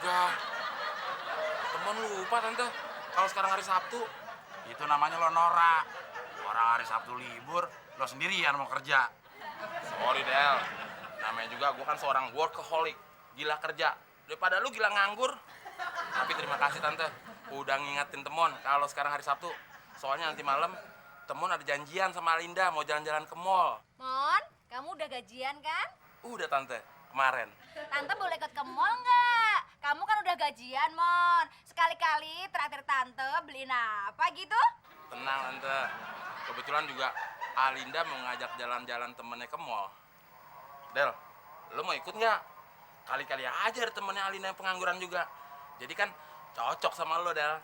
Astaga. Temen lupa tante. Kalau sekarang hari Sabtu. Itu namanya lo norak. Orang hari Sabtu libur, lo sendirian mau kerja. Sorry Del. Namanya juga gue kan seorang workaholic. Gila kerja. Daripada lu gila nganggur. Tapi terima kasih tante. Udah ngingetin Temon kalau sekarang hari Sabtu. Soalnya nanti malam Temon ada janjian sama Alinda mau jalan-jalan ke mall. Mon, kamu udah gajian kan? Udah tante, kemarin. Tante boleh ikut ke mall nggak? Kamu kan udah gajian, Mon. Sekali-kali traktir Tante beliin apa gitu? Tenang tante. Kebetulan juga Alinda mau ngajak jalan-jalan temennya ke mall. Del, lo mau ikut nggak? Kali-kali aja ada temennya Alinda yang pengangguran juga. Jadi kan cocok sama lo, Del.